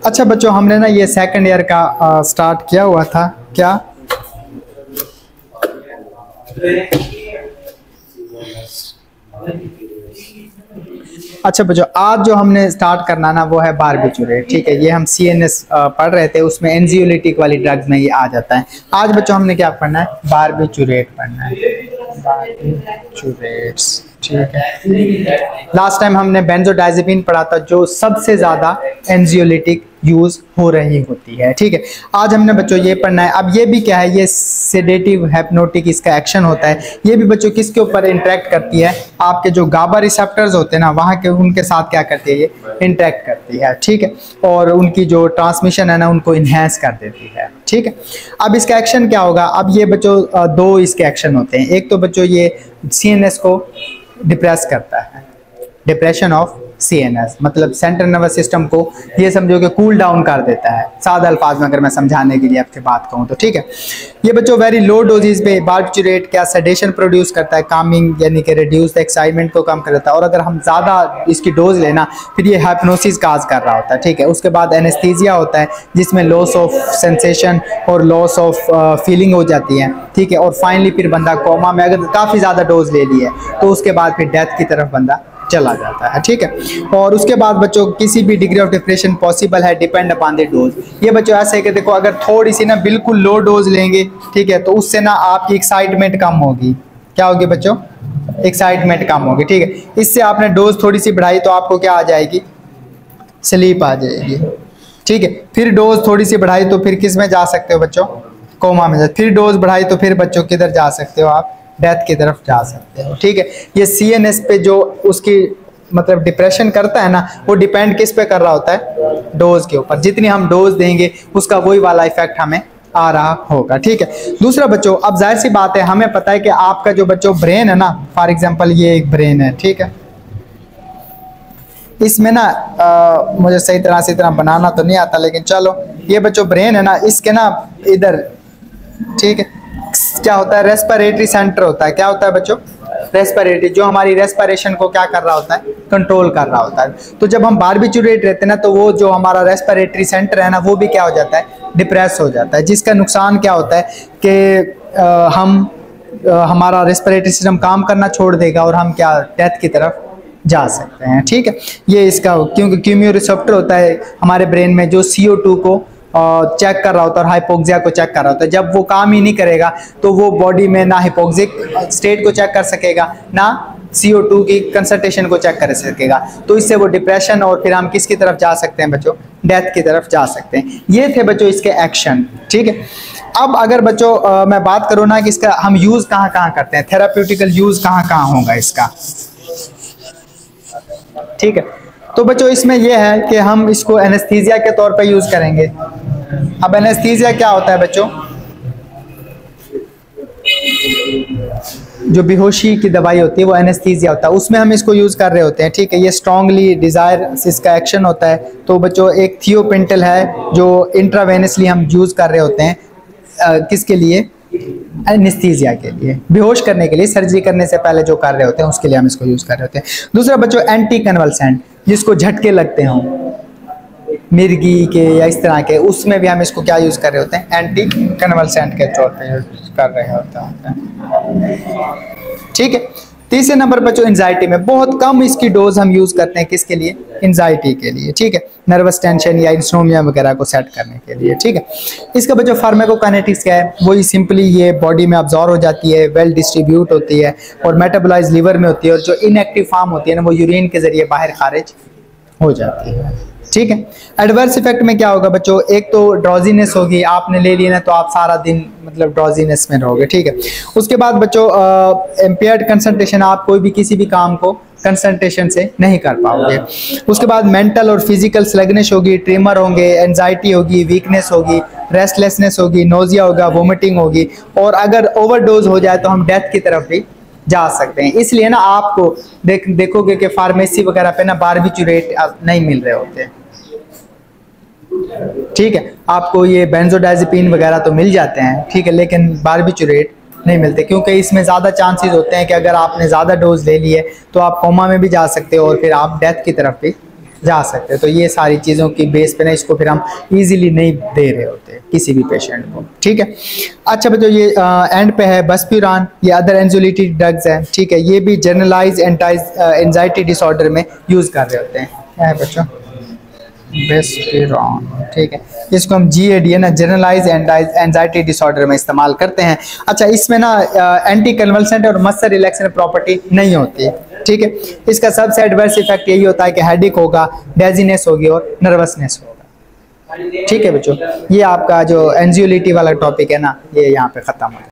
अच्छा बच्चों, हमने ना ये सेकंड ईयर का स्टार्ट किया हुआ था क्या? अच्छा बच्चों, आज जो हमने स्टार्ट करना ना वो है बारबिचुरेट। ठीक है, ये हम CNS पढ़ रहे थे, उसमें एंजियोलिटिक वाली ड्रग्स में ये आ जाता है। आज बच्चों हमने क्या पढ़ना है? बारबिचुरेट पढ़ना है, बारबिचुरेट्स। ठीक है, लास्ट टाइम हमने बेंजोडाइजेपिन पढ़ा था जो सबसे ज्यादा एंजियोलिटिक यूज हो रही होती है। ठीक है, आज हमने बच्चों ये पढ़ना है। अब ये भी क्या है? ये सेडेटिव हिप्नोटिक इसका एक्शन होता है। ये भी बच्चों किसके ऊपर इंटरेक्ट करती है? आपके जो गाबा रिसेप्टर्स होते हैं ना, वहाँ के उनके साथ क्या करती है? ये इंटरेक्ट करती है। ठीक है, और उनकी जो ट्रांसमिशन है ना उनको इन्हेंस कर देती है। ठीक है, अब इसका एक्शन क्या होगा? अब ये बच्चों दो इसके एक्शन होते हैं। एक तो बच्चों ये CNS को डिप्रेस करता है, डिप्रेशन ऑफ CNS, मतलब सेंट्रल नर्वस सिस्टम को ये समझो कि कूल डाउन कर देता है, सादा अल्फाज में अगर मैं समझाने के लिए आपसे बात कहूँ तो। ठीक है, ये बच्चों वेरी लो डोजेज पे बारबिचुरेट क्या सेडेशन प्रोड्यूस करता है, कामिंग यानी कि रिड्यूस एक्साइटमेंट को कम कर देता है। और अगर हम ज़्यादा इसकी डोज लेना फिर ये हाइप्नोसिस काज कर रहा होता है। ठीक है, उसके बाद एनेस्थीसिया होता है जिसमें लॉस ऑफ सेंसेशन और लॉस ऑफ फीलिंग हो जाती है। ठीक है, और फाइनली फिर बंदा कोमा में, अगर काफ़ी ज़्यादा डोज ले ली है तो उसके बाद फिर डेथ की तरफ बंदा चला जाता है। ठीक है, और उसके बाद बच्चों किसी भी डिग्री ऑफ डिप्रेशन पॉसिबल है, डिपेंड अपॉन द डोज। ये बच्चों ऐसे है कि देखो अगर थोड़ी सी ना बिल्कुल लो डोज लेंगे, ठीक है, तो उससे ना आपकी एक्साइटमेंट कम होगी। क्या होगी बच्चों? एक्साइटमेंट कम होगी। ठीक है, इससे आपने डोज थोड़ी सी बढ़ाई तो आपको क्या आ जाएगी? स्लीप आ जाएगी। ठीक है, फिर डोज थोड़ी सी बढ़ाई तो फिर किस में जा सकते हो बच्चों? कोमा में। फिर डोज बढ़ाई तो फिर बच्चों किधर जा सकते हो आप? डेथ की तरफ जा सकते हो। ठीक है, ये CNS पे जो उसकी मतलब डिप्रेशन करता है ना, वो डिपेंड किस पे कर रहा होता है? डोज के ऊपर। जितनी हम डोज देंगे उसका वही वाला इफेक्ट हमें आ रहा होगा। ठीक है, दूसरा बच्चों, अब जाहिर सी बात है, हमें पता है कि आपका जो बच्चों ब्रेन है ना, फॉर एग्जांपल ये एक ब्रेन है। ठीक है, इसमें ना मुझे सही तरह से इतना बनाना तो नहीं आता, लेकिन चलो, ये बच्चों ब्रेन है ना, इसके ना इधर, ठीक है, क्या होता है? रेस्पिरेटरी सेंटर होता है। क्या होता है बच्चों? रेस्पिरेटरी, जो हमारी रेस्पिरेशन को क्या कर रहा होता है? कंट्रोल कर रहा होता है। तो जब हम बारबिचुरेट रहते हैं ना, तो वो जो हमारा रेस्पिरेटरी सेंटर है ना, वो भी क्या हो जाता है? डिप्रेस हो जाता है, जिसका नुकसान क्या होता है कि हमारा रेस्पिरेटरी सिस्टम काम करना छोड़ देगा और हम क्या डेथ की तरफ जा सकते हैं। ठीक है, ये इसका, क्योंकि कीमियो रिसेप्टर होता है हमारे ब्रेन में जो CO2 को चेक कर रहा होता है और हाइपोक्सिया को चेक कर रहा होता है। जब वो काम ही नहीं करेगा तो वो बॉडी में ना हाइपोक्सिक स्टेट को चेक कर सकेगा, ना CO2 की कंसंट्रेशन को चेक कर सकेगा। तो इससे वो डिप्रेशन, और फिर हम किसकी तरफ जा सकते हैं बच्चों? डेथ की तरफ जा सकते हैं। ये थे बच्चों इसके एक्शन। ठीक है, अब अगर बच्चों मैं बात करूँ ना कि इसका हम यूज कहाँ कहाँ करते हैं, थेराप्यूटिकल यूज कहाँ कहाँ होगा इसका। ठीक है, तो बच्चों इसमें यह है कि हम इसको एनेस्थीसिया के तौर पे यूज करेंगे। अब एनेस्थीसिया क्या होता है बच्चों? जो बेहोशी की दवाई होती है वो एनेस्थीसिया होता है, उसमें हम इसको यूज कर रहे होते हैं। ठीक है, ये स्ट्रांगली डिजायर इसका एक्शन होता है। तो बच्चों एक थियोपेंटल है जो इंट्रावेनसली हम यूज कर रहे होते हैं। किसके लिए? एनेस्थीसिया के लिए, बेहोश करने के लिए, सर्जरी करने से पहले जो कर रहे होते हैं उसके लिए हम इसको यूज कर रहे होते हैं। दूसरा बच्चों एंटी कन्वल्सेंट, जिसको झटके लगते हों मिर्गी के या इस तरह के, उसमें भी हम इसको क्या यूज कर रहे होते हैं? एंटी कन्वल्सेंट के तौर पे यूज कर रहे होते हैं। ठीक है, तीसरे नंबर पर जो एंजाइटी में बहुत कम इसकी डोज हम यूज करते हैं, किसके लिए? एंजाइटी के लिए। ठीक है, नर्वस टेंशन या इंसोम्निया वगैरह को सेट करने के लिए। ठीक है, इसका बच्चों फार्माकोकाइनेटिक्स क्या है? वही सिंपली ये बॉडी में अब्जॉर्ब हो जाती है, वेल डिस्ट्रीब्यूट होती है और मेटाबोलाइज लिवर में होती है, और जो इनएक्टिव फॉर्म होती है ना वो यूरिन के जरिए बाहर खारिज हो जाती है। ठीक है, एडवर्स इफेक्ट में क्या होगा बच्चों? एक तो ड्रॉजीनेस होगी, आपने ले लिया ना तो आप सारा दिन मतलब ड्रॉजीनेस में रहोगे। ठीक है, उसके बाद बच्चों इम्पेयर्ड कंसंट्रेशन, आप कोई भी किसी भी काम को कंसंट्रेशन से नहीं कर पाओगे। उसके बाद मेंटल और फिजिकल स्लगनेस होगी, ट्रेमर होंगे, एंजाइटी होगी, वीकनेस होगी, रेस्टलेसनेस होगी, नोजिया होगा, वोमिटिंग होगी, और अगर ओवरडोज हो जाए तो हम डेथ की तरफ भी जा सकते हैं। इसलिए ना आपको देखोगे कि फार्मेसी वगैरह पे ना बारबिचुरेट नहीं मिल रहे होते। ठीक है, आपको ये बेंजोडाइजेपिन वगैरह तो मिल जाते हैं, ठीक है, लेकिन बारबिचुरेट नहीं मिलते, क्योंकि इसमें ज़्यादा चांसेस होते हैं कि अगर आपने ज़्यादा डोज ले ली है तो आप कोमा में भी जा सकते हो और फिर आप डेथ की तरफ भी जा सकते हैं। तो ये सारी चीज़ों की बेस पे ना इसको फिर हम इजीली नहीं दे रहे होते किसी भी पेशेंट को, ठीक है। अच्छा बच्चों ये एंड पे है बस्पिरान, ये अदर एंजाइटी ड्रग्स हैं, ठीक है। ये भी जनरलाइज एंजाइटी डिसऑर्डर में यूज़ कर रहे होते हैं। क्या है बच्चों? बेस्पिरॉन, ठीक है। इसको हम GAD है ना, जनरलाइज एंजाइटी डिसऑर्डर में इस्तेमाल करते हैं। अच्छा इसमें ना एंटी कन्वल्सेंट और मसल रिलैक्सेशन प्रॉपर्टी नहीं होती, ठीक है। इसका सबसे एडवर्स इफेक्ट यही होता है कि हेडेक होगा, डेजीनेस होगी और नर्वसनेस होगा, ठीक है बच्चों। ये आपका जो एंजियोलिटी वाला टॉपिक है ना, ये यहाँ पे ख़त्म हो